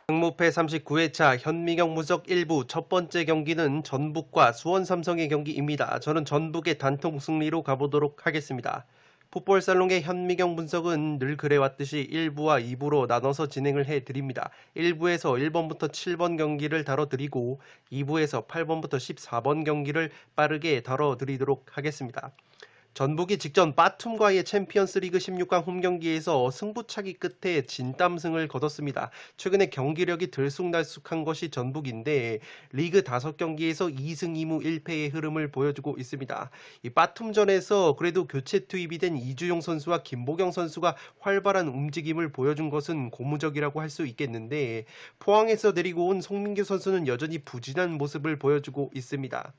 승무패 39회차 현미경 분석 1부 첫 번째 경기는 전북과 수원 삼성의 경기입니다. 저는 전북의 단통 승리로 가보도록 하겠습니다. 풋볼살롱의 현미경 분석은 늘 그래왔듯이 1부와 2부로 나눠서 진행을 해드립니다. 1부에서 1번부터 7번 경기를 다뤄드리고 2부에서 8번부터 14번 경기를 빠르게 다뤄드리도록 하겠습니다. 전북이 직전 바툼과의 챔피언스리그 16강 홈경기에서 승부차기 끝에 진땀승을 거뒀습니다. 최근에 경기력이 들쑥날쑥한 것이 전북인데 리그 5경기에서 2승 2무 1패의 흐름을 보여주고 있습니다. 이 바툼전에서 그래도 교체 투입이 된 이주용 선수와 김보경 선수가 활발한 움직임을 보여준 것은 고무적이라고 할 수 있겠는데 포항에서 데리고 온 송민규 선수는 여전히 부진한 모습을 보여주고 있습니다.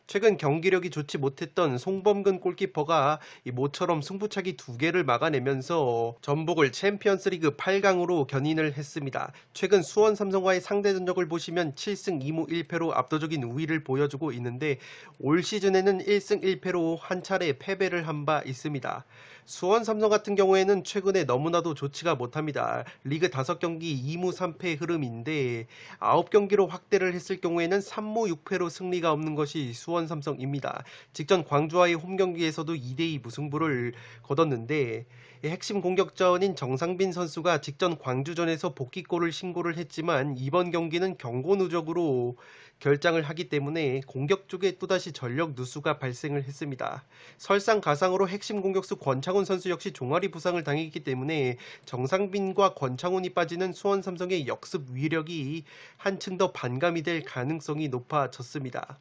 최근 경기력이 좋지 못했던 송범근 골키퍼가 모처럼 승부차기 2개를 막아내면서 전북을 챔피언스리그 8강으로 견인을 했습니다. 최근 수원 삼성과의 상대 전적을 보시면 7승 2무 1패로 압도적인 우위를 보여주고 있는데 올 시즌에는 1승 1패로 한 차례 패배를 한 바 있습니다. 수원 삼성 같은 경우에는 최근에 너무나도 좋지가 못합니다. 리그 5경기 2무 3패의 흐름인데 9경기로 확대를 했을 경우에는 3무 6패로 승리가 없는 것이 수원 삼성입니다. 직전 광주와의 홈경기에서도 2대2 무승부를 거뒀는데 핵심 공격자원인 정상빈 선수가 직전 광주전에서 복귀골을 신고를 했지만 이번 경기는 경고 누적으로 결장을 하기 때문에 공격 쪽에 또다시 전력 누수가 발생을 했습니다. 설상가상으로 핵심 공격수 권창훈 선수 역시 종아리 부상을 당했기 때문에 정상빈과 권창훈이 빠지는 수원 삼성의 역습 위력이 한층 더 반감이 될 가능성이 높아졌습니다.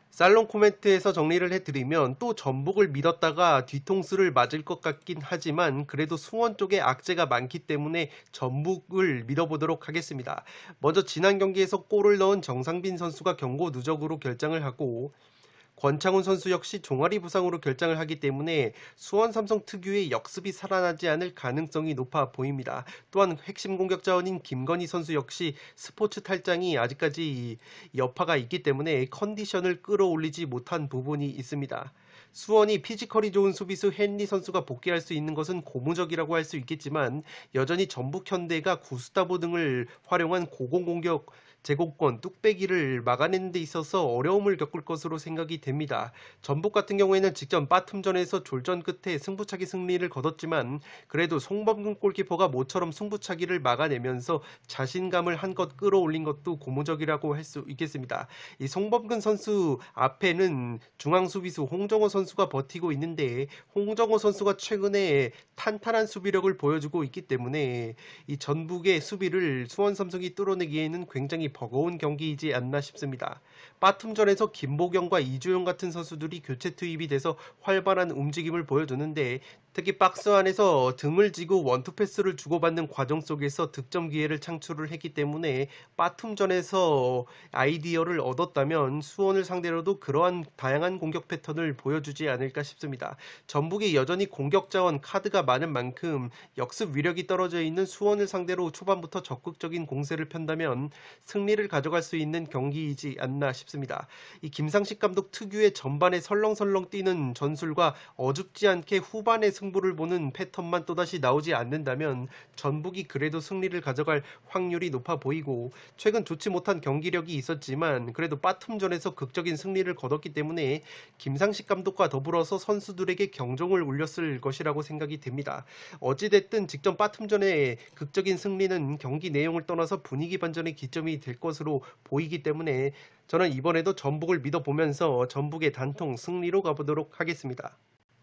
살롱 코멘트에서 정리를 해드리면 또 전북을 믿었다가 뒤통수를 맞을 것 같긴 하지만 그래도 수원 쪽에 악재가 많기 때문에 전북을 믿어보도록 하겠습니다. 먼저 지난 경기에서 골을 넣은 정상빈 선수가 경고 누적으로 결장을 하고 권창훈 선수 역시 종아리 부상으로 결장을 하기 때문에 수원 삼성 특유의 역습이 살아나지 않을 가능성이 높아 보입니다. 또한 핵심 공격 자원인 김건희 선수 역시 스포츠 탈장이 아직까지 여파가 있기 때문에 컨디션을 끌어올리지 못한 부분이 있습니다. 수원이 피지컬이 좋은 수비수 헨리 선수가 복귀할 수 있는 것은 고무적이라고 할 수 있겠지만 여전히 전북 현대가 구스타보 등을 활용한 고공공격 제공권 뚝배기를 막아내는 데 있어서 어려움을 겪을 것으로 생각이 됩니다. 전북 같은 경우에는 직전 바툼전에서 졸전 끝에 승부차기 승리를 거뒀지만 그래도 송범근 골키퍼가 모처럼 승부차기를 막아내면서 자신감을 한껏 끌어올린 것도 고무적이라고 할 수 있겠습니다. 이 송범근 선수 앞에는 중앙 수비수 홍정호 선수가 버티고 있는데 홍정호 선수가 최근에 탄탄한 수비력을 보여주고 있기 때문에 이 전북의 수비를 수원 삼성이 뚫어내기에는 굉장히 버거운 경기이지 않나 싶습니다. 바툼전에서 김보경과 이주용 같은 선수들이 교체 투입이 돼서 활발한 움직임을 보여주는데 특히 박스 안에서 등을 지고 원투 패스를 주고받는 과정 속에서 득점 기회를 창출을 했기 때문에 바툼전에서 아이디어를 얻었다면 수원을 상대로도 그러한 다양한 공격 패턴을 보여주지 않을까 싶습니다. 전북이 여전히 공격 자원 카드가 많은 만큼 역습 위력이 떨어져 있는 수원을 상대로 초반부터 적극적인 공세를 편다면 승리를 가져갈 수 있는 경기이지 않나 싶습니다. 이 김상식 감독 특유의 전반에 설렁설렁 뛰는 전술과 어줍지 않게 후반에 승부를 보는 패턴만 또다시 나오지 않는다면 전북이 그래도 승리를 가져갈 확률이 높아 보이고 최근 좋지 못한 경기력이 있었지만 그래도 바툼전에서 극적인 승리를 거뒀기 때문에 김상식 감독과 더불어서 선수들에게 경종을 울렸을 것이라고 생각이 됩니다. 어찌됐든 직전 바툼전의 극적인 승리는 경기 내용을 떠나서 분위기 반전의 기점이 될 것으로 보이기 때문에 저는 이번에도 전북을 믿어보면서 전북의 단통 승리로 가보도록 하겠습니다.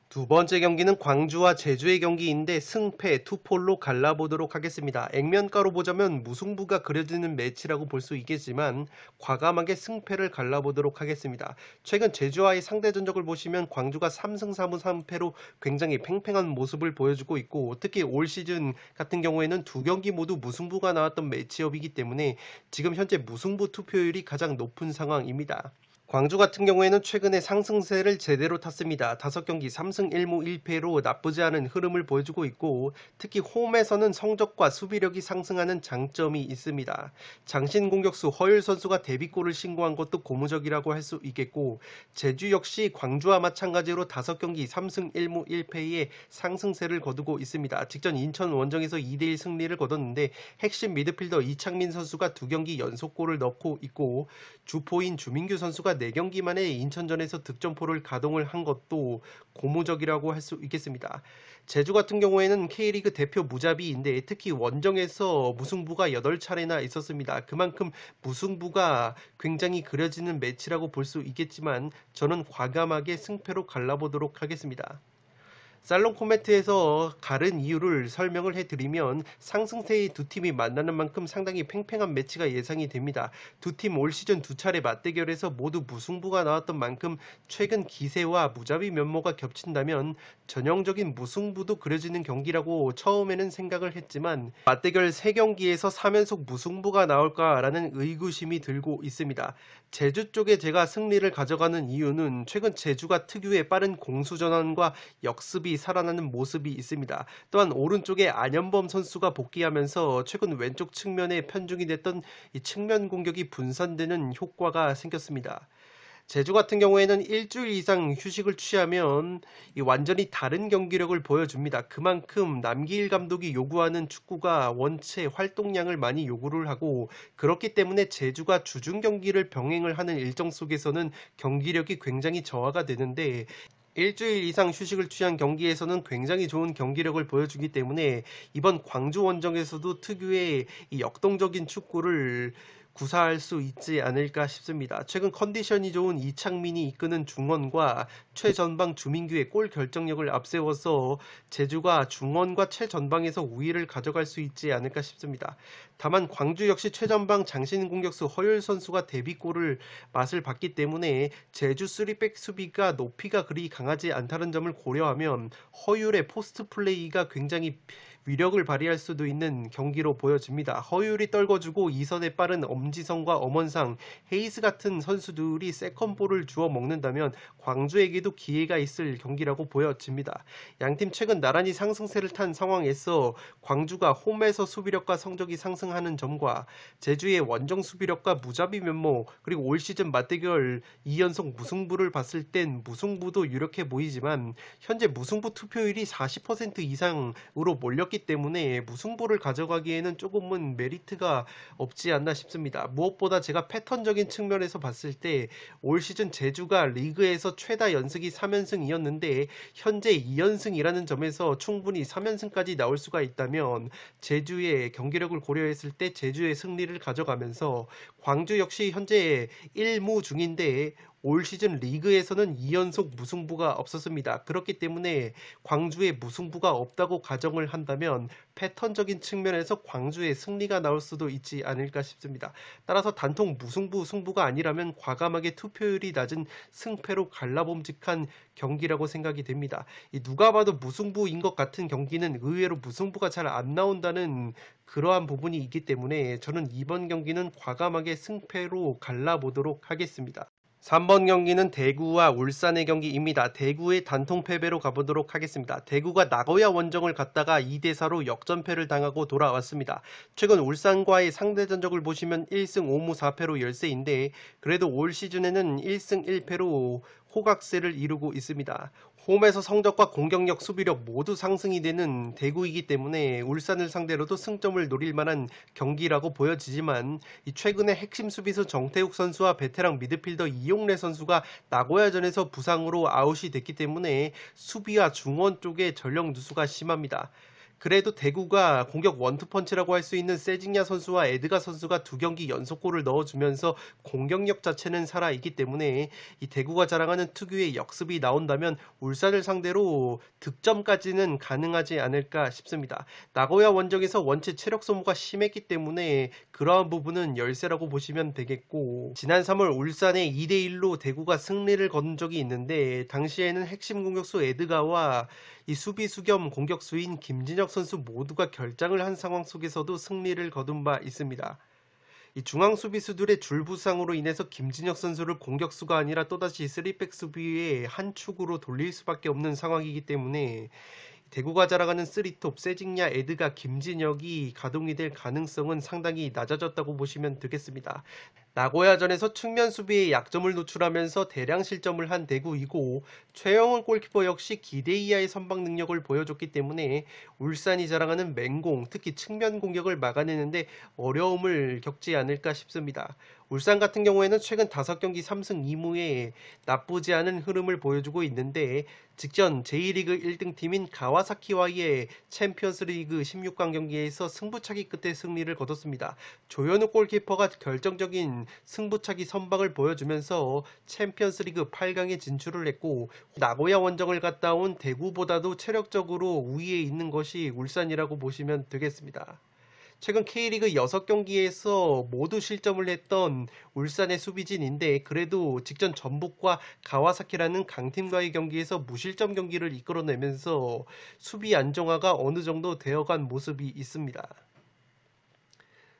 두 번째 경기는 광주와 제주의 경기인데 승패 투폴로 갈라보도록 하겠습니다. 액면가로 보자면 무승부가 그려지는 매치라고 볼 수 있겠지만 과감하게 승패를 갈라보도록 하겠습니다. 최근 제주와의 상대 전적을 보시면 광주가 3승 4무 3패로 굉장히 팽팽한 모습을 보여주고 있고 특히 올 시즌 같은 경우에는 두 경기 모두 무승부가 나왔던 매치업이기 때문에 지금 현재 무승부 투표율이 가장 높은 상황입니다. 광주 같은 경우에는 최근에 상승세를 제대로 탔습니다. 5경기 3승 1무 1패로 나쁘지 않은 흐름을 보여주고 있고 특히 홈에서는 성적과 수비력이 상승하는 장점이 있습니다. 장신 공격수 허율 선수가 데뷔골을 신고한 것도 고무적이라고 할 수 있겠고 제주 역시 광주와 마찬가지로 5경기 3승 1무 1패의 상승세를 거두고 있습니다. 직전 인천 원정에서 2대1 승리를 거뒀는데 핵심 미드필더 이창민 선수가 2경기 연속골을 넣고 있고 주포인 주민규 선수가 4경기 만에 인천전에서 득점포를 가동을 한 것도 고무적이라고 할 수 있겠습니다. 제주 같은 경우에는 K리그 대표 무자비인데 특히 원정에서 무승부가 8차례나 있었습니다. 그만큼 무승부가 굉장히 그려지는 매치라고 볼 수 있겠지만 저는 과감하게 승패로 갈라보도록 하겠습니다. 살롱 코멘트에서 가른 이유를 설명을 해드리면 상승세의 두 팀이 만나는 만큼 상당히 팽팽한 매치가 예상이 됩니다. 두 팀 올 시즌 2차례 맞대결에서 모두 무승부가 나왔던 만큼 최근 기세와 무자비 면모가 겹친다면 전형적인 무승부도 그려지는 경기라고 처음에는 생각을 했지만 맞대결 3경기에서 3연속 무승부가 나올까라는 의구심이 들고 있습니다. 제주 쪽에 제가 승리를 가져가는 이유는 최근 제주가 특유의 빠른 공수 전환과 역습이 살아나는 모습이 있습니다. 또한 오른쪽에 안현범 선수가 복귀하면서 최근 왼쪽 측면에 편중이 됐던 이 측면 공격이 분산되는 효과가 생겼습니다. 제주 같은 경우에는 일주일 이상 휴식을 취하면 완전히 다른 경기력을 보여줍니다. 그만큼 남기일 감독이 요구하는 축구가 원체 활동량을 많이 요구를 하고 그렇기 때문에 제주가 주중 경기를 병행을 하는 일정 속에서는 경기력이 굉장히 저하가 되는데 일주일 이상 휴식을 취한 경기에서는 굉장히 좋은 경기력을 보여주기 때문에 이번 광주 원정에서도 특유의 이 역동적인 축구를 구사할 수 있지 않을까 싶습니다. 최근 컨디션이 좋은 이창민이 이끄는 중원과 최전방 주민규의 골 결정력을 앞세워서 제주가 중원과 최전방에서 우위를 가져갈 수 있지 않을까 싶습니다. 다만 광주 역시 최전방 장신 공격수 허율 선수가 데뷔골을 맛을 봤기 때문에 제주 3백 수비가 높이가 그리 강하지 않다는 점을 고려하면 허율의 포스트 플레이가 굉장히 위력을 발휘할 수도 있는 경기로 보여집니다. 허율이 떨궈주고 이선에 빠른 엄지성과 엄원상, 헤이스 같은 선수들이 세컨볼을 주워 먹는다면 광주에게도 기회가 있을 경기라고 보여집니다. 양팀 최근 나란히 상승세를 탄 상황에서 광주가 홈에서 수비력과 성적이 상승하는 점과 제주의 원정 수비력과 무자비 면모 그리고 올 시즌 맞대결 2연속 무승부를 봤을 땐 무승부도 유력해 보이지만 현재 무승부 투표율이 40% 이상으로 몰렸기 때문에 무승부를 가져가기에는 조금은 메리트가 없지 않나 싶습니다. 무엇보다 제가 패턴적인 측면에서 봤을 때 올 시즌 제주가 리그에서 최다 연승이 3연승이었는데 현재 2연승이라는 점에서 충분히 3연승까지 나올 수가 있다면 제주의 경기력을 고려했을 때 제주의 승리를 가져가면서 광주 역시 현재 1무 중인데 올 시즌 리그에서는 2연속 무승부가 없었습니다. 그렇기 때문에 광주에 무승부가 없다고 가정을 한다면 패턴적인 측면에서 광주의 승리가 나올 수도 있지 않을까 싶습니다. 따라서 단통 무승부 승부가 아니라면 과감하게 투표율이 낮은 승패로 갈라봄직한 경기라고 생각이 됩니다. 누가 봐도 무승부인 것 같은 경기는 의외로 무승부가 잘 안 나온다는 그러한 부분이 있기 때문에 저는 이번 경기는 과감하게 승패로 갈라보도록 하겠습니다. 3번 경기는 대구와 울산의 경기입니다. 대구의 단통 패배로 가보도록 하겠습니다. 대구가 나고야 원정을 갔다가 2대4로 역전패를 당하고 돌아왔습니다. 최근 울산과의 상대 전적을 보시면 1승 5무 4패로 열세인데 그래도 올 시즌에는 1승 1패로 호각세를 이루고 있습니다. 홈에서 성적과 공격력, 수비력 모두 상승이 되는 대구이기 때문에 울산을 상대로도 승점을 노릴 만한 경기라고 보여지지만 최근에 핵심 수비수 정태욱 선수와 베테랑 미드필더 이용래 선수가 나고야전에서 부상으로 아웃이 됐기 때문에 수비와 중원 쪽에 전력 누수가 심합니다. 그래도 대구가 공격 원투펀치라고 할 수 있는 세징야 선수와 에드가 선수가 2경기 연속골을 넣어주면서 공격력 자체는 살아있기 때문에 이 대구가 자랑하는 특유의 역습이 나온다면 울산을 상대로 득점까지는 가능하지 않을까 싶습니다. 나고야 원정에서 원체 체력 소모가 심했기 때문에 그러한 부분은 열세라고 보시면 되겠고 지난 3월 울산에 2대1로 대구가 승리를 거둔 적이 있는데 당시에는 핵심 공격수 에드가와 이 수비수 겸 공격수인 김진혁 선수 모두가 결장을 한 상황 속에서도 승리를 거둔 바 있습니다. 이 중앙 수비수들의 줄 부상으로 인해서 김진혁 선수를 공격수가 아니라 또다시 3백 수비의 한 축으로 돌릴 수밖에 없는 상황이기 때문에 대구가 자랑하는 3톱 세징야, 에드가, 김진혁이 가동이 될 가능성은 상당히 낮아졌다고 보시면 되겠습니다. 나고야전에서 측면 수비에 약점을 노출하면서 대량 실점을 한 대구이고 최영원 골키퍼 역시 기대 이하의 선방 능력을 보여줬기 때문에 울산이 자랑하는 맹공, 특히 측면 공격을 막아내는데 어려움을 겪지 않을까 싶습니다. 울산 같은 경우에는 최근 5경기 3승 2무에 나쁘지 않은 흐름을 보여주고 있는데 직전 제1리그 1등 팀인 가와사키와의 챔피언스리그 16강 경기에서 승부차기 끝에 승리를 거뒀습니다. 조현우 골키퍼가 결정적인 승부차기 선방을 보여주면서 챔피언스리그 8강에 진출을 했고 나고야 원정을 갔다 온 대구보다도 체력적으로 우위에 있는 것이 울산이라고 보시면 되겠습니다. 최근 K리그 6경기에서 모두 실점을 했던 울산의 수비진인데 그래도 직전 전북과 가와사키라는 강팀과의 경기에서 무실점 경기를 이끌어내면서 수비 안정화가 어느 정도 되어간 모습이 있습니다.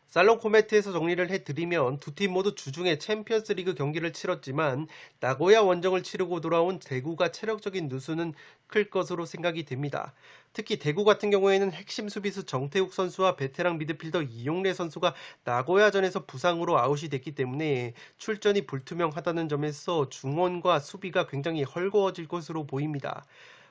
살롱 코멘트에서 정리를 해드리면 두 팀 모두 주중에 챔피언스리그 경기를 치렀지만 나고야 원정을 치르고 돌아온 대구가 체력적인 누수는 클 것으로 생각이 됩니다. 특히 대구 같은 경우에는 핵심 수비수 정태욱 선수와 베테랑 미드필더 이용래 선수가 나고야전에서 부상으로 아웃이 됐기 때문에 출전이 불투명하다는 점에서 중원과 수비가 굉장히 헐거워질 것으로 보입니다.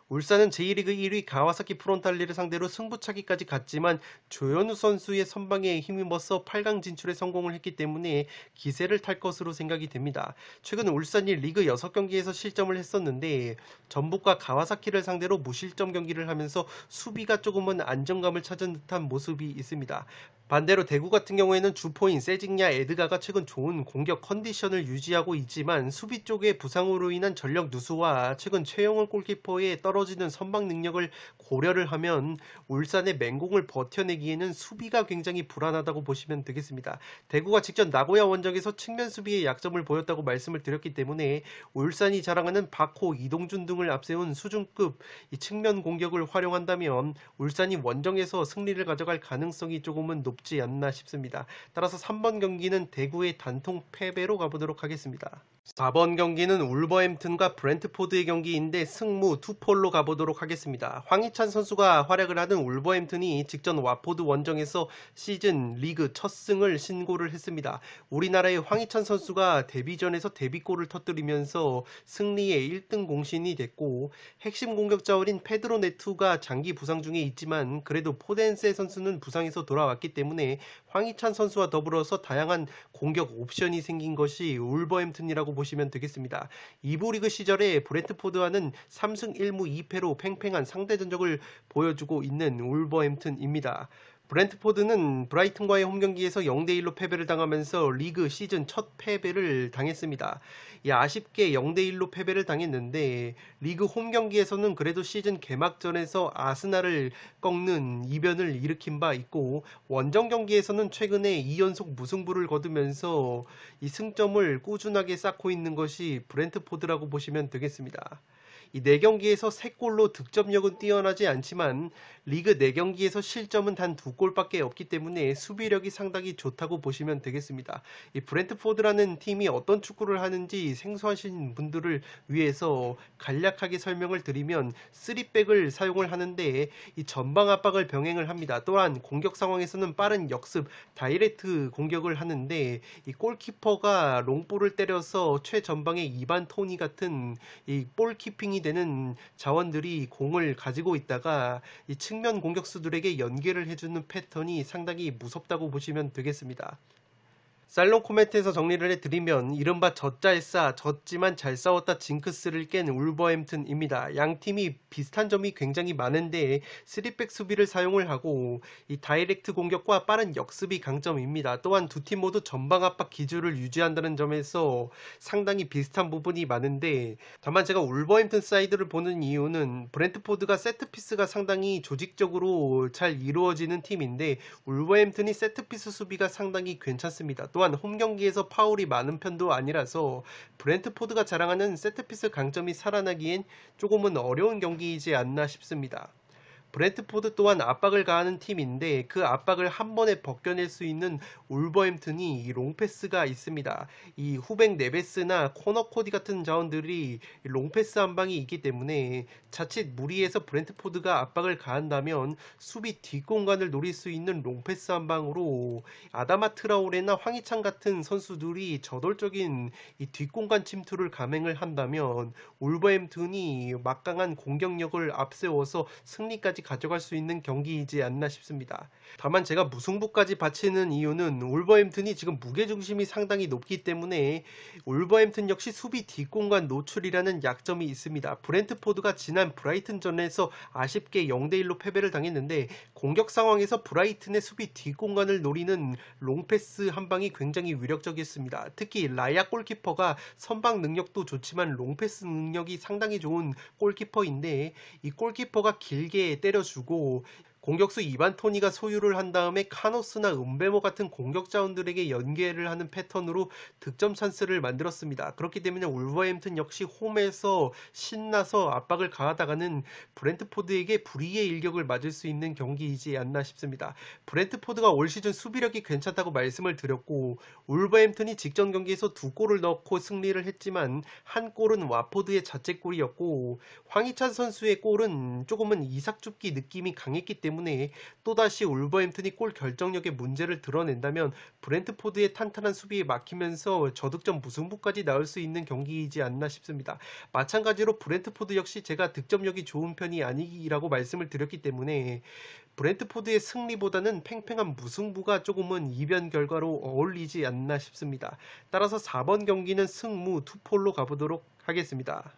울산은 제1리그 1위 가와사키 프론탈리를 상대로 승부차기까지 갔지만 조현우 선수의 선방에 힘입어서 8강 진출에 성공을 했기 때문에 기세를 탈 것으로 생각이 됩니다. 최근 울산이 리그 6경기에서 실점을 했었는데 전북과 가와사키를 상대로 무실점 경기를 하면서 수비가 조금은 안정감을 찾은 듯한 모습이 있습니다. 반대로 대구 같은 경우에는 주포인 세징야, 에드가가 최근 좋은 공격 컨디션을 유지하고 있지만 수비 쪽의 부상으로 인한 전력 누수와 최근 최영원 골키퍼의 떨어지는 선방 능력을 고려를 하면 울산의 맹공을 버텨내기에는 수비가 굉장히 불안하다고 보시면 되겠습니다. 대구가 직전 나고야 원정에서 측면 수비에 약점을 보였다고 말씀을 드렸기 때문에 울산이 자랑하는 박호, 이동준 등을 앞세운 수준급 이 측면 공격을 활용한다면 울산이 원정에서 승리를 가져갈 가능성이 조금은 높지 않나 싶습니다. 따라서 3번 경기는 대구의 단통 패배로 가보도록 하겠습니다. 4번 경기는 울버햄튼과 브렌트포드의 경기인데 승무 투폴로 가보도록 하겠습니다. 황희찬 선수가 활약을 하는 울버햄튼이 직전 와포드 원정에서 시즌 리그 첫 승을 신고를 했습니다. 우리나라의 황희찬 선수가 데뷔전에서 데뷔골을 터뜨리면서 승리의 1등 공신이 됐고 핵심 공격자원인 페드로 네투가 장기 부상 중에 있지만 그래도 포덴세 선수는 부상에서 돌아왔기 때문에 황희찬 선수와 더불어서 다양한 공격 옵션이 생긴 것이 울버햄튼이라고 보시면 되겠습니다. 2부 리그 시절에 브렌트포드와는 3승 1무 2패로 팽팽한 상대 전적을 보여주고 있는 울버햄튼입니다. 브렌트포드는 브라이튼과의 홈경기에서 0대1로 패배를 당하면서 리그 시즌 첫 패배를 당했습니다. 아쉽게 0대1로 패배를 당했는데 리그 홈경기에서는 그래도 시즌 개막전에서 아스날을 꺾는 이변을 일으킨 바 있고 원정 경기에서는 최근에 2연속 무승부를 거두면서 이 승점을 꾸준하게 쌓고 있는 것이 브렌트포드라고 보시면 되겠습니다. 이 4경기에서 3골로 득점력은 뛰어나지 않지만 리그 4경기에서 실점은 단 2골밖에 없기 때문에 수비력이 상당히 좋다고 보시면 되겠습니다. 이 브렌트포드라는 팀이 어떤 축구를 하는지 생소하신 분들을 위해서 간략하게 설명을 드리면 3백을 사용을 하는데 이 전방 압박을 병행을 합니다. 또한 공격 상황에서는 빠른 역습, 다이렉트 공격을 하는데 이 골키퍼가 롱볼을 때려서 최전방의 이반 토니 같은 이 볼키핑이 되는 자원들이 공을 가지고 있다가 이 측면 공격수들에게 연계를 해주는 패턴이 상당히 무섭다고 보시면 되겠습니다. 살롱 코멘트에서 정리를 해드리면 이른바 젖잘싸, 졌지만 잘 싸웠다 징크스를 깬 울버햄튼입니다. 양 팀이 비슷한 점이 굉장히 많은데 3백 수비를 사용을 하고 이 다이렉트 공격과 빠른 역습이 강점입니다. 또한 두 팀 모두 전방 압박 기조를 유지한다는 점에서 상당히 비슷한 부분이 많은데 다만 제가 울버햄튼 사이드를 보는 이유는 브렌트포드가 세트피스가 상당히 조직적으로 잘 이루어지는 팀인데 울버햄튼이 세트피스 수비가 상당히 괜찮습니다. 또한 홈경기에서 파울이 많은 편도 아니라서 브렌트포드가 자랑하는 세트피스 강점이 살아나기엔 조금은 어려운 경기이지 않나 싶습니다. 브랜트포드 또한 압박을 가하는 팀인데 그 압박을 한 번에 벗겨낼 수 있는 울버햄튼이 롱패스가 있습니다. 이 후백 네베스나 코너 코디 같은 자원들이 롱패스 한 방이 있기 때문에 자칫 무리해서 브랜트포드가 압박을 가한다면 수비 뒷공간을 노릴 수 있는 롱패스 한 방으로 아다마 트라오레나 황희찬 같은 선수들이 저돌적인 이 뒷공간 침투를 감행을 한다면 울버햄튼이 막강한 공격력을 앞세워서 승리까지 가져갈 수 있는 경기이지 않나 싶습니다. 다만 제가 무승부까지 바치는 이유는 울버햄튼이 지금 무게중심이 상당히 높기 때문에 울버햄튼 역시 수비 뒷공간 노출이라는 약점이 있습니다. 브랜트포드가 지난 브라이튼전에서 아쉽게 0대1로 패배를 당했는데 공격 상황에서 브라이튼의 수비 뒷공간을 노리는 롱패스 한 방이 굉장히 위력적이었습니다. 특히 라야 골키퍼가 선방 능력도 좋지만 롱패스 능력이 상당히 좋은 골키퍼인데 이 골키퍼가 길게 때려주고 공격수 이반 토니가 소유를 한 다음에 카노스나 은베모 같은 공격 자원들에게 연계를 하는 패턴으로 득점 찬스를 만들었습니다. 그렇기 때문에 울버햄튼 역시 홈에서 신나서 압박을 가하다가는 브랜트포드에게 불의의 일격을 맞을 수 있는 경기이지 않나 싶습니다. 브랜트포드가 올 시즌 수비력이 괜찮다고 말씀을 드렸고 울버햄튼이 직전 경기에서 2골을 넣고 승리를 했지만 한 골은 와포드의 자책골이었고 황희찬 선수의 골은 조금은 이삭줍기 느낌이 강했기 때문에 또다시 울버햄튼이 골 결정력의 문제를 드러낸다면 브랜트포드의 탄탄한 수비에 막히면서 저득점 무승부까지 나올 수 있는 경기이지 않나 싶습니다. 마찬가지로 브랜트포드 역시 제가 득점력이 좋은 편이 아니라고 말씀을 드렸기 때문에 브랜트포드의 승리보다는 팽팽한 무승부가 조금은 이변 결과로 어울리지 않나 싶습니다. 따라서 4번 경기는 승무 투폴로 가보도록 하겠습니다.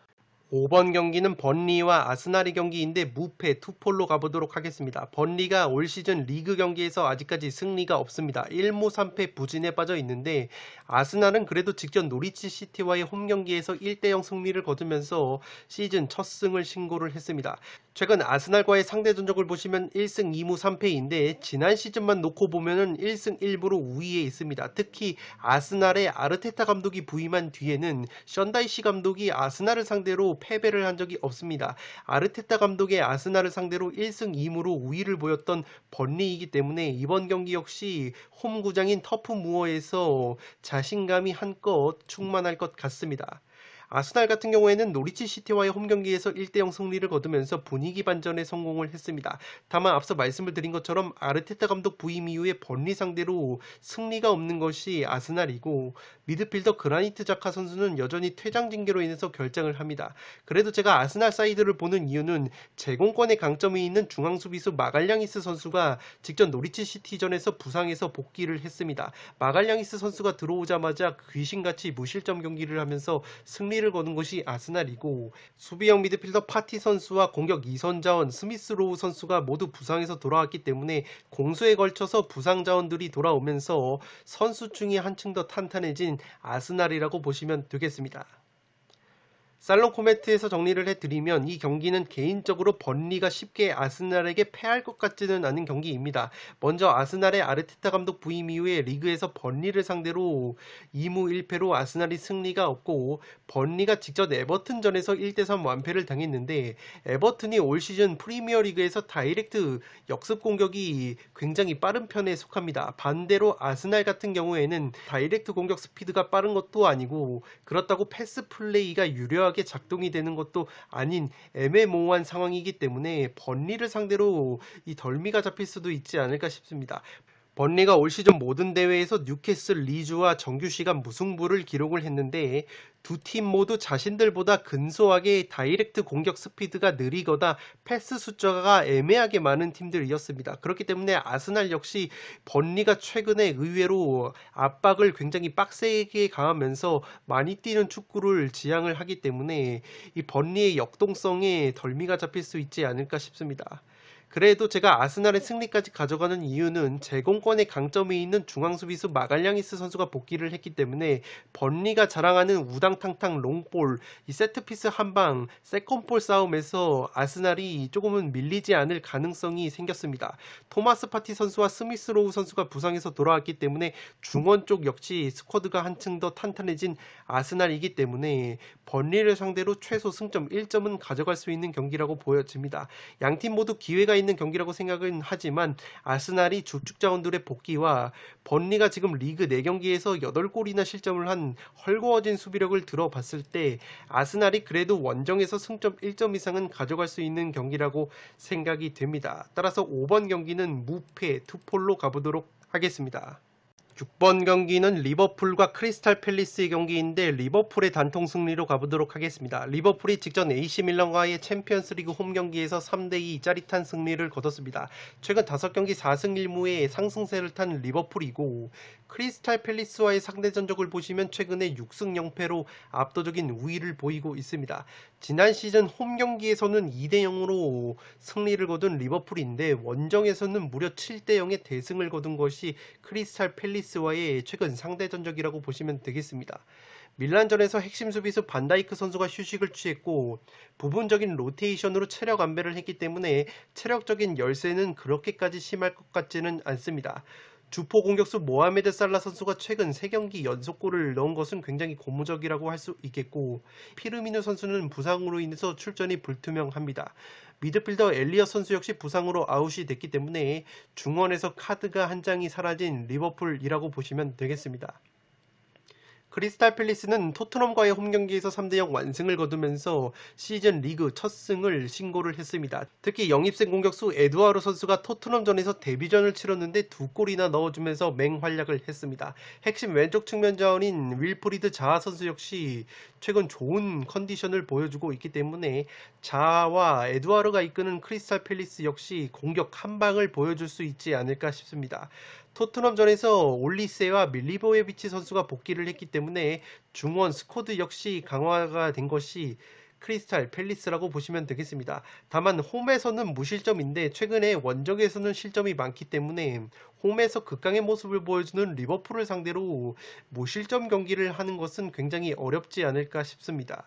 5번 경기는 번리와 아스날의 경기인데 무패 투폴로 가보도록 하겠습니다. 번리가 올 시즌 리그 경기에서 아직까지 승리가 없습니다. 1무 3패 부진에 빠져 있는데 아스날은 그래도 직전 노리치 시티와의 홈 경기에서 1대0 승리를 거두면서 시즌 첫 승을 신고를 했습니다. 최근 아스날과의 상대 전적을 보시면 1승 2무 3패인데 지난 시즌만 놓고 보면은 1승 1무로 우위에 있습니다. 특히 아스날의 아르테타 감독이 부임한 뒤에는 션다이시 감독이 아스날을 상대로 패배를 한 적이 없습니다. 아르테타 감독의 아스날을 상대로 1승 2무로 우위를 보였던 번리이기 때문에 이번 경기 역시 홈구장인 터프 무어에서 자신감이 한껏 충만할 것 같습니다. 아스날 같은 경우에는 노리치 시티와의 홈 경기에서 1대0 승리를 거두면서 분위기 반전에 성공을 했습니다. 다만 앞서 말씀을 드린 것처럼 아르테타 감독 부임 이후에 번리 상대로 승리가 없는 것이 아스날이고 미드필더 그라니트 자카 선수는 여전히 퇴장 징계로 인해서 결장을 합니다. 그래도 제가 아스날 사이드를 보는 이유는 제공권의 강점이 있는 중앙 수비수 마갈량이스 선수가 직전 노리치 시티전에서 부상해서 복귀를 했습니다. 마갈량이스 선수가 들어오자마자 귀신같이 무실점 경기를 하면서 승리를 거둔 것이 아스날이고 수비형 미드필더 파티 선수와 공격 2선 자원 스미스 로우 선수가 모두 부상에서 돌아왔기 때문에 공수에 걸쳐서 부상 자원들이 돌아오면서 선수층이 한층 더 탄탄해진 아스날이라고 보시면 되겠습니다. 살롱 코멘트에서 정리를 해드리면 이 경기는 개인적으로 번리가 쉽게 아스날에게 패할 것 같지는 않은 경기입니다. 먼저 아스날의 아르테타 감독 부임 이후에 리그에서 번리를 상대로 2무 1패로 아스날이 승리가 없고 번리가 직접 에버튼전에서 1대3 완패를 당했는데 에버튼이 올 시즌 프리미어리그에서 다이렉트 역습 공격이 굉장히 빠른 편에 속합니다. 반대로 아스날 같은 경우에는 다이렉트 공격 스피드가 빠른 것도 아니고 그렇다고 패스 플레이가 유려하게 작동이 되는 것도 아닌 애매모호한 상황이기 때문에 번리를 상대로 이 덜미가 잡힐 수도 있지 않을까 싶습니다. 번리가 올 시즌 모든 대회에서 뉴캐슬 리즈와 정규 시간 무승부를 기록을 했는데 두 팀 모두 자신들보다 근소하게 다이렉트 공격 스피드가 느리거나 패스 숫자가 애매하게 많은 팀들이었습니다. 그렇기 때문에 아스날 역시 번리가 최근에 의외로 압박을 굉장히 빡세게 가하면서 많이 뛰는 축구를 지향을 하기 때문에 이 번리의 역동성에 덜미가 잡힐 수 있지 않을까 싶습니다. 그래도 제가 아스날의 승리까지 가져가는 이유는 제공권의 강점이 있는 중앙 수비수 마갈량이스 선수가 복귀를 했기 때문에 번리가 자랑하는 우당탕탕 롱볼, 이 세트피스 한방, 세컨볼 싸움에서 아스날이 조금은 밀리지 않을 가능성이 생겼습니다. 토마스 파티 선수와 스미스 로우 선수가 부상해서 돌아왔기 때문에 중원 쪽 역시 스쿼드가 한층 더 탄탄해진 아스날이기 때문에 번리를 상대로 최소 승점 1점은 가져갈 수 있는 경기라고 보여집니다. 양팀 모두 기회가 있는 남아있는 경기라고 생각은 하지만 아스날이 주축 자원들의 복귀와 번리가 지금 리그 4경기에서 8골이나 실점을 한 헐거워진 수비력을 들어봤을 때 아스날이 그래도 원정에서 승점 1점 이상은 가져갈 수 있는 경기라고 생각이 됩니다. 따라서 5번 경기는 무패 투폴로 가보도록 하겠습니다. 6번 경기는 리버풀과 크리스탈 팰리스의 경기인데 리버풀의 단통 승리로 가보도록 하겠습니다. 리버풀이 직전 AC밀란과의 챔피언스리그 홈경기에서 3대2 짜릿한 승리를 거뒀습니다. 최근 5경기 4승 1무의 상승세를 탄 리버풀이고 크리스탈 팰리스와의 상대 전적을 보시면 최근에 6승 0패로 압도적인 우위를 보이고 있습니다. 지난 시즌 홈경기에서는 2대0으로 승리를 거둔 리버풀인데 원정에서는 무려 7대0의 대승을 거둔 것이 크리스탈 팰리스와의 최근 상대 전적이라고 보시면 되겠습니다. 밀란전에서 핵심 수비수 반다이크 선수가 휴식을 취했고 부분적인 로테이션으로 체력 안배를 했기 때문에 체력적인 열세는 그렇게까지 심할 것 같지는 않습니다. 주포 공격수 모하메드 살라 선수가 최근 3경기 연속골을 넣은 것은 굉장히 고무적이라고 할 수 있겠고 피르미누 선수는 부상으로 인해서 출전이 불투명합니다. 미드필더 엘리엇 선수 역시 부상으로 아웃이 됐기 때문에 중원에서 카드가 한 장이 사라진 리버풀이라고 보시면 되겠습니다. 크리스탈 팰리스는 토트넘과의 홈경기에서 3대0 완승을 거두면서 시즌 리그 첫 승을 신고를 했습니다. 특히 영입생 공격수 에두아르 선수가 토트넘전에서 데뷔전을 치렀는데 2골이나 넣어주면서 맹활약을 했습니다. 핵심 왼쪽 측면 자원인 윌프리드 자하 선수 역시 최근 좋은 컨디션을 보여주고 있기 때문에 자하와 에두아르가 이끄는 크리스탈 팰리스 역시 공격 한 방을 보여줄 수 있지 않을까 싶습니다. 토트넘전에서 올리세와 밀리보에비치 선수가 복귀를 했기 때문에 중원 스쿼드 역시 강화가 된 것이 크리스탈 팰리스라고 보시면 되겠습니다. 다만 홈에서는 무실점인데 최근에 원정에서는 실점이 많기 때문에 홈에서 극강의 모습을 보여주는 리버풀을 상대로 무실점 경기를 하는 것은 굉장히 어렵지 않을까 싶습니다.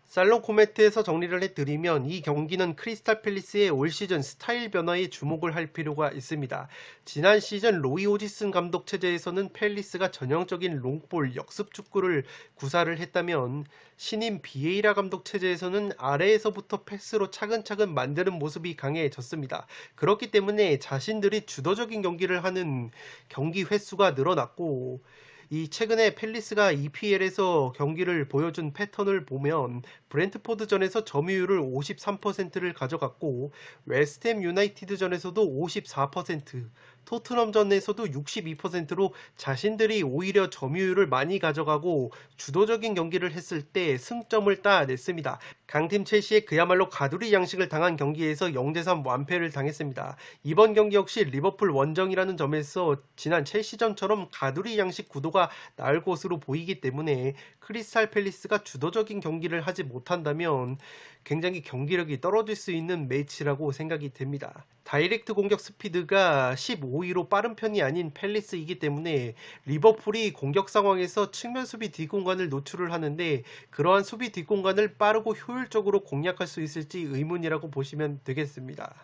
살롱 코멘트에서 정리를 해드리면 이 경기는 크리스탈 팰리스의 올 시즌 스타일 변화에 주목을 할 필요가 있습니다. 지난 시즌 로이 오지슨 감독 체제에서는 팰리스가 전형적인 롱볼 역습 축구를 구사를 했다면 신인 비에이라 감독 체제에서는 아래에서부터 패스로 차근차근 만드는 모습이 강해졌습니다. 그렇기 때문에 자신들이 주도적인 경기를 하는 경기 횟수가 늘어났고 이 최근에 팰리스가 EPL에서 경기를 보여준 패턴을 보면 브렌트포드전에서 점유율을 53%를 가져갔고 웨스트햄 유나이티드전에서도 54%, 토트넘전에서도 62%로 자신들이 오히려 점유율을 많이 가져가고 주도적인 경기를 했을 때 승점을 따냈습니다. 강팀 첼시에 그야말로 가두리 양식을 당한 경기에서 0대3 완패를 당했습니다. 이번 경기 역시 리버풀 원정이라는 점에서 지난 첼시전처럼 가두리 양식 구도가 나을 것으로 보이기 때문에 크리스탈 팰리스가 주도적인 경기를 하지 못한다면 굉장히 경기력이 떨어질 수 있는 매치라고 생각이 됩니다. 다이렉트 공격 스피드가 15위로 빠른 편이 아닌 팰리스이기 때문에 리버풀이 공격 상황에서 측면 수비 뒷공간을 노출을 하는데 그러한 수비 뒷공간을 빠르고 효율적으로 공략할 수 있을지 의문이라고 보시면 되겠습니다.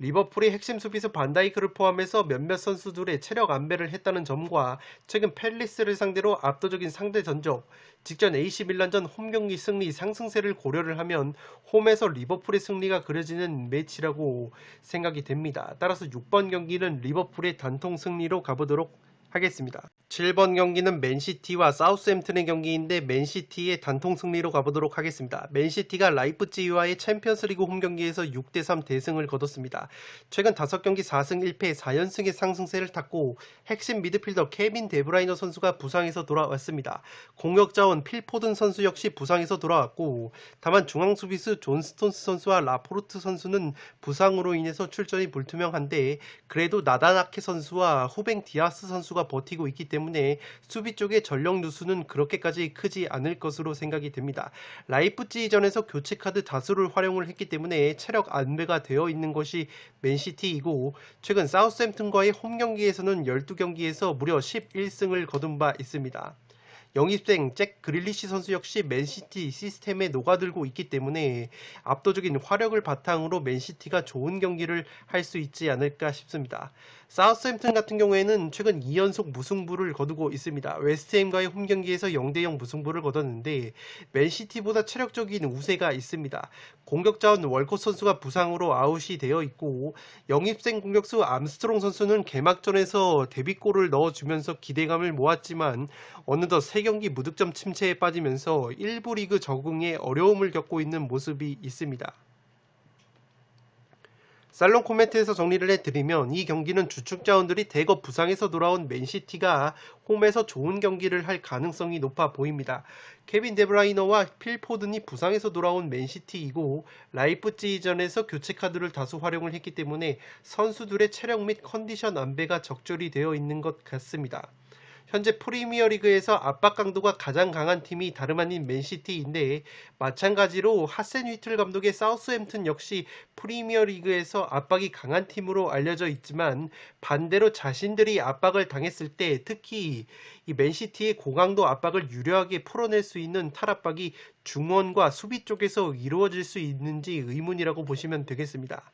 리버풀이 핵심 수비수 반다이크를 포함해서 몇몇 선수들의 체력 안배를 했다는 점과 최근 팰리스를 상대로 압도적인 상대 전적, 직전 AC밀란전 홈경기 승리 상승세를 고려를 하면 홈에서 리버풀의 승리가 그려지는 매치라고 생각이 됩니다. 따라서 6번 경기는 리버풀의 단통 승리로 가보도록 하겠습니다. 7번 경기는 맨시티와 사우스햄튼의 경기인데 맨시티의 단통 승리로 가보도록 하겠습니다. 맨시티가 라이프치히와의 챔피언스리그 홈경기에서 6대3 대승을 거뒀습니다. 최근 5경기 4승 1패 4연승의 상승세를 탔고 핵심 미드필더 케빈 데브라이너 선수가 부상에서 돌아왔습니다. 공격자원 필포든 선수 역시 부상에서 돌아왔고 다만 중앙수비수 존 스톤스 선수와 라포르트 선수는 부상으로 인해서 출전이 불투명한데 그래도 나다나케 선수와 후뱅 디아스 선수가 버티고 있기 때문에 수비 쪽의 전력 누수는 그렇게까지 크지 않을 것으로 생각이 됩니다. 라이프치히전에서 교체 카드 다수를 활용을 했기 때문에 체력 안배가 되어 있는 것이 맨시티이고 최근 사우스햄튼과의 홈경기에서는 12경기에서 무려 11승을 거둔 바 있습니다. 영입생 잭 그릴리시 선수 역시 맨시티 시스템에 녹아들고 있기 때문에 압도적인 화력을 바탕으로 맨시티가 좋은 경기를 할 수 있지 않을까 싶습니다. 사우스햄튼 같은 경우에는 최근 2연속 무승부를 거두고 있습니다. 웨스트햄과의 홈경기에서 0대0 무승부를 거뒀는데 맨시티보다 체력적인 우세가 있습니다. 공격자원 월컷 선수가 부상으로 아웃이 되어 있고 영입생 공격수 암스트롱 선수는 개막전에서 데뷔골을 넣어주면서 기대감을 모았지만 어느덧 3경기 무득점 침체에 빠지면서 1부 리그 적응에 어려움을 겪고 있는 모습이 있습니다. 살롱 코멘트에서 정리를 해드리면 이 경기는 주축 자원들이 대거 부상에서 돌아온 맨시티가 홈에서 좋은 경기를 할 가능성이 높아 보입니다. 케빈 데브라이너와 필 포든이 부상에서 돌아온 맨시티이고 라이프치히전에서 교체 카드를 다수 활용을 했기 때문에 선수들의 체력 및 컨디션 안배가 적절히 되어 있는 것 같습니다. 현재 프리미어리그에서 압박 강도가 가장 강한 팀이 다름 아닌 맨시티인데 마찬가지로 하센 휘틀 감독의 사우스햄튼 역시 프리미어리그에서 압박이 강한 팀으로 알려져 있지만 반대로 자신들이 압박을 당했을 때 특히 이 맨시티의 고강도 압박을 유려하게 풀어낼 수 있는 탈압박이 중원과 수비 쪽에서 이루어질 수 있는지 의문이라고 보시면 되겠습니다.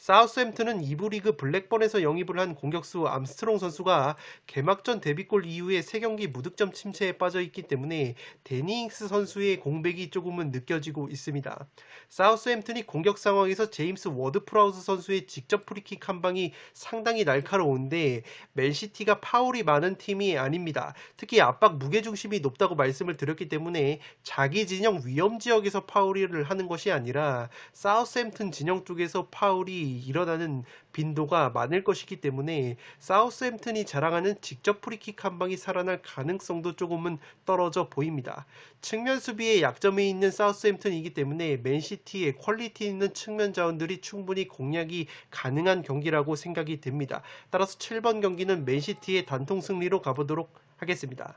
사우스햄튼은 2부 리그 블랙번에서 영입을 한 공격수 암스트롱 선수가 개막전 데뷔골 이후에 3경기 무득점 침체에 빠져 있기 때문에 데니 잉스 선수의 공백이 조금은 느껴지고 있습니다. 사우스햄튼이 공격 상황에서 제임스 워드 프라우스 선수의 직접 프리킥 한 방이 상당히 날카로운데 맨시티가 파울이 많은 팀이 아닙니다. 특히 압박 무게중심이 높다고 말씀을 드렸기 때문에 자기 진영 위험 지역에서 파울을 하는 것이 아니라 사우스햄튼 진영 쪽에서 파울이 일어나는 빈도가 많을 것이기 때문에 사우스햄튼이 자랑하는 직접 프리킥 한 방이 살아날 가능성도 조금은 떨어져 보입니다. 측면 수비에 약점이 있는 사우스햄튼이기 때문에 맨시티의 퀄리티 있는 측면 자원들이 충분히 공략이 가능한 경기라고 생각이 됩니다. 따라서 7번 경기는 맨시티의 단통 승리로 가보도록 하겠습니다.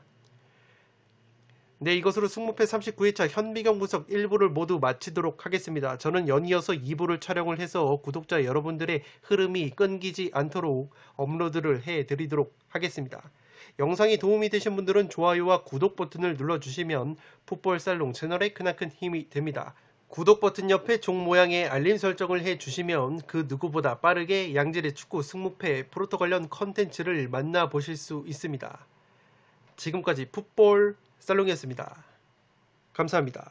네, 이것으로 승무패 39회차 현미경 분석 1부를 모두 마치도록 하겠습니다. 저는 연이어서 2부를 촬영을 해서 구독자 여러분들의 흐름이 끊기지 않도록 업로드를 해드리도록 하겠습니다. 영상이 도움이 되신 분들은 좋아요와 구독 버튼을 눌러주시면 풋볼살롱 채널에 크나큰 힘이 됩니다. 구독 버튼 옆에 종 모양의 알림 설정을 해주시면 그 누구보다 빠르게 양질의 축구 승무패 프로토 관련 컨텐츠를 만나보실 수 있습니다. 지금까지 풋볼 살롱이었습니다. 감사합니다.